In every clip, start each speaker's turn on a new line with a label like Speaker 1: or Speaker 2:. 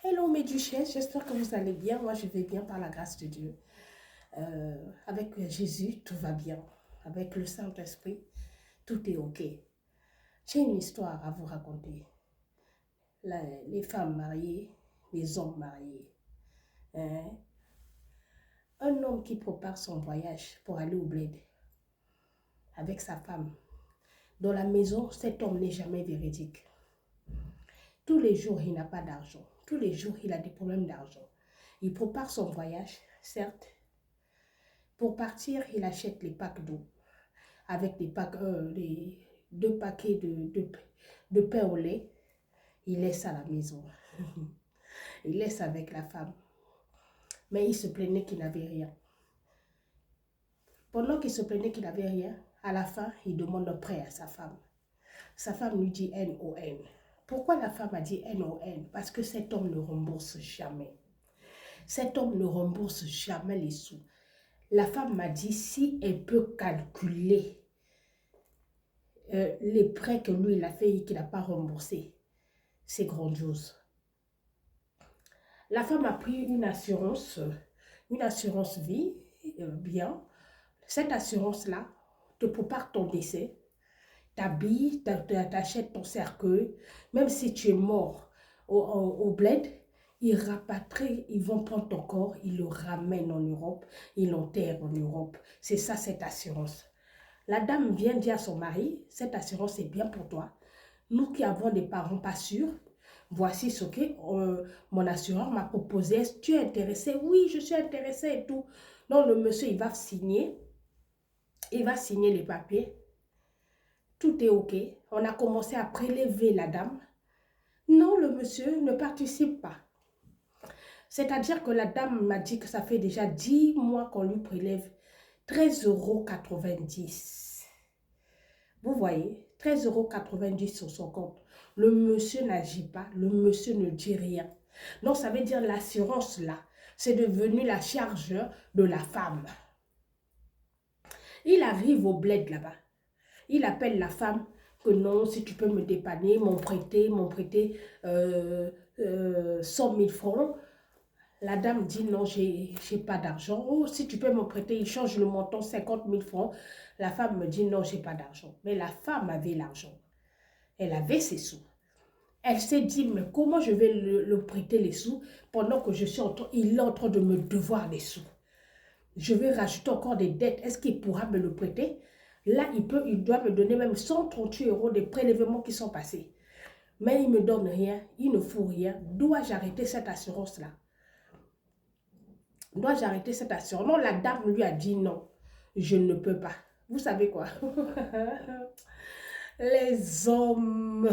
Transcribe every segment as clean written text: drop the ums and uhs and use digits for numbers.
Speaker 1: Hello mes duchesses, j'espère que vous allez bien. Moi, je vais bien par la grâce de Dieu. Avec Jésus, tout va bien. Avec le Saint-Esprit, tout est OK. J'ai une histoire à vous raconter. Les femmes mariées, les hommes mariés. Hein? Un homme qui prépare son voyage pour aller au bled avec sa femme. Dans la maison, cet homme n'est jamais véridique. Tous les jours, il n'a pas d'argent. Tous les jours, il a des problèmes d'argent. Il prépare son voyage, certes. Pour partir, il achète les packs d'eau avec les 2 paquets de pain au lait. Il laisse à la maison. Il laisse avec la femme. Mais il se plaignait qu'il n'avait rien. Pendant qu'il se plaignait qu'il n'avait rien, à la fin, il demande un prêt à sa femme. Sa femme lui dit N-O-N. Pourquoi la femme a dit N-O-N? Parce que cet homme ne rembourse jamais. Cet homme ne rembourse jamais les sous. La femme m'a dit si elle peut calculer les prêts que lui il a fait et qu'il n'a pas remboursé, c'est grandiose. La femme a pris une assurance vie, bien. Cette assurance-là te prépare ton décès, t'habille, t'achètes ton cercueil, même si tu es mort au bled, ils rapatrient, ils vont prendre ton corps, ils le ramènent en Europe, ils l'enterrent en Europe. C'est ça cette assurance. La dame vient dire à son mari, cette assurance est bien pour toi. Nous qui avons des parents pas sûrs, voici ce que mon assureur m'a proposé. Est-ce que tu es intéressé? Oui, je suis intéressé et tout. Donc le monsieur, il va signer les papiers. Tout est OK. On a commencé à prélever la dame. Non, le monsieur ne participe pas. C'est-à-dire que la dame m'a dit que ça fait déjà 10 mois qu'on lui prélève 13,90 €. Vous voyez, 13,90 € sur son compte. Le monsieur n'agit pas, le monsieur ne dit rien. Donc, ça veut dire l'assurance là, c'est devenu la charge de la femme. Il arrive au bled là-bas. Il appelle la femme que non, si tu peux me dépanner, m'en prêter 100 000 francs. La dame dit non, j'ai pas d'argent. Oh, si tu peux me prêter, il change le montant 50 000 francs. La femme me dit non, j'ai pas d'argent. Mais la femme avait l'argent. Elle avait ses sous. Elle s'est dit, mais comment je vais le prêter les sous pendant que il est en train de me devoir des sous. Je vais rajouter encore des dettes. Est-ce qu'il pourra me le prêter? Là, il doit me donner même 138 € des prélèvements qui sont passés. Mais il ne me donne rien, il ne fout rien. Dois-je arrêter cette assurance-là? Dois-je arrêter cette assurance? Non, la dame lui a dit non, je ne peux pas. Vous savez quoi? Les hommes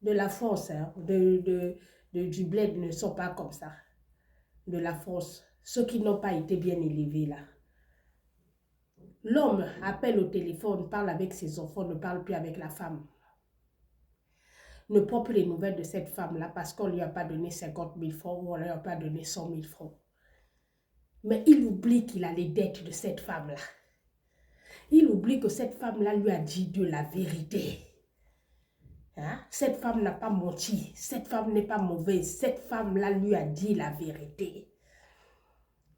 Speaker 1: de la France, hein, du bled ne sont pas comme ça. De la France, ceux qui n'ont pas été bien élevés là. L'homme appelle au téléphone, parle avec ses enfants, ne parle plus avec la femme. Ne prend plus les nouvelles de cette femme-là parce qu'on ne lui a pas donné 50 000 francs ou on ne lui a pas donné 100 000 francs. Mais il oublie qu'il a les dettes de cette femme-là. Il oublie que cette femme-là lui a dit de la vérité. Hein? Cette femme n'a pas menti. Cette femme n'est pas mauvaise. Cette femme-là lui a dit la vérité.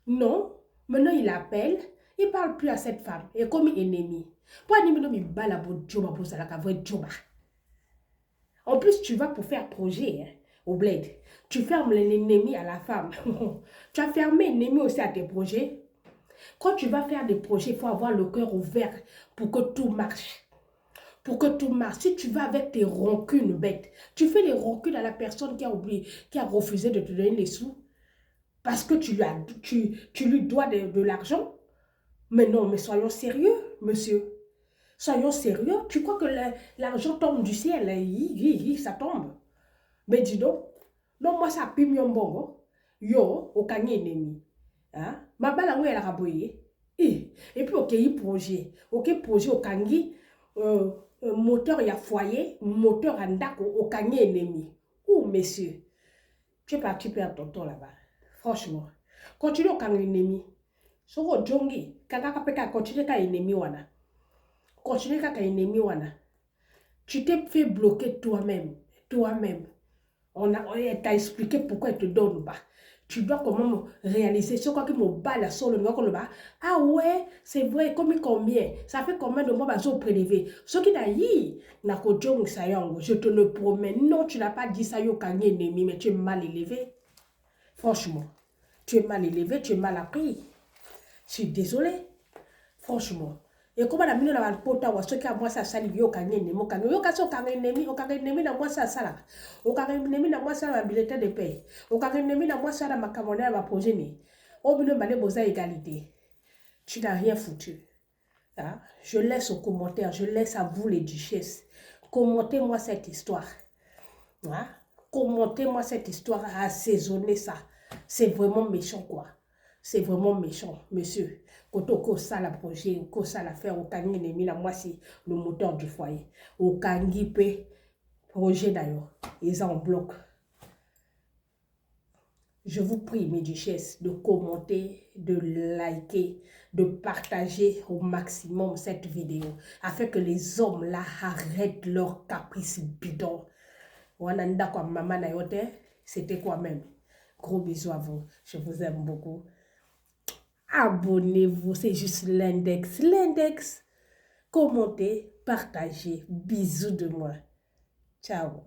Speaker 1: Non. Maintenant, il appelle. Il ne parle plus à cette femme. Et comme ennemi. En plus, tu vas pour faire projet hein, au bled. Tu fermes l'ennemi à la femme. Tu as fermé l'ennemi aussi à tes projets. Quand tu vas faire des projets, il faut avoir le cœur ouvert pour que tout marche. Pour que tout marche. Si tu vas avec tes rancunes bêtes, tu fais les rancunes à la personne qui a oublié, qui a refusé de te donner les sous parce que tu lui dois de l'argent. Mais non, mais soyons sérieux, monsieur. Soyons sérieux. Tu crois que l'argent tombe du ciel, ça tombe. Mais dis donc, non, moi ça pime yon bongo. Yo, au kanye ennemi. Hein? Ma bala elle a raboyé. Et puis, ok, projet au kangi, moteur y a foyer, moteur en dako, au kanye ennemi. Oh, messieurs, tu es parti perdre ton temps là-bas. Franchement, continue au kangi ennemi. Soko jongi, kaka peka continue ka ennemi wana. Continue ka ennemi wana. Tu t'es fait bloquer toi-même. Toi-même. Elle t'a expliqué pourquoi elle te donne pas. Tu dois quand même réaliser ce que mon bas là sur le bas. Ah ouais, c'est vrai, combien? Ça fait combien de mois que prélevé? Ce qui n'a dit, je te le promets. Non, tu n'as pas dit ça, mais tu es mal élevé. Franchement, tu es mal élevé, tu es mal appris. Je suis désolée. Franchement. Et comment la mine na pota wa soki moi ça sali yo kangene mo kangene yo kaso kangene mi na moi ça sala o kangene mi na moi ça la bulletin de paie o kangene mi na moi ça la makamona va projet ni o bino balé boza égalité tu n'as rien foutu hein? Je laisse aux commentaires, je laisse à vous les duchesses, commentez-moi cette histoire hein? Commentez-moi cette histoire, assaisonnez ça, c'est vraiment méchant quoi. C'est vraiment méchant, monsieur. Quand ça la projet, quand ça la faire, au kangi nemi la moi c'est le moteur du foyer. Au kangi pe projet d'ailleurs, ils en bloc. Je vous prie, mes duchesses, de commenter, de liker, de partager au maximum cette vidéo, afin que les hommes là arrêtent leurs caprices bidons. Wananda kwa maman na yote, c'était quoi même? Gros bisous à vous, je vous aime beaucoup. Abonnez-vous, c'est juste l'index. L'index. Commentez, partagez. Bisous de moi. Ciao.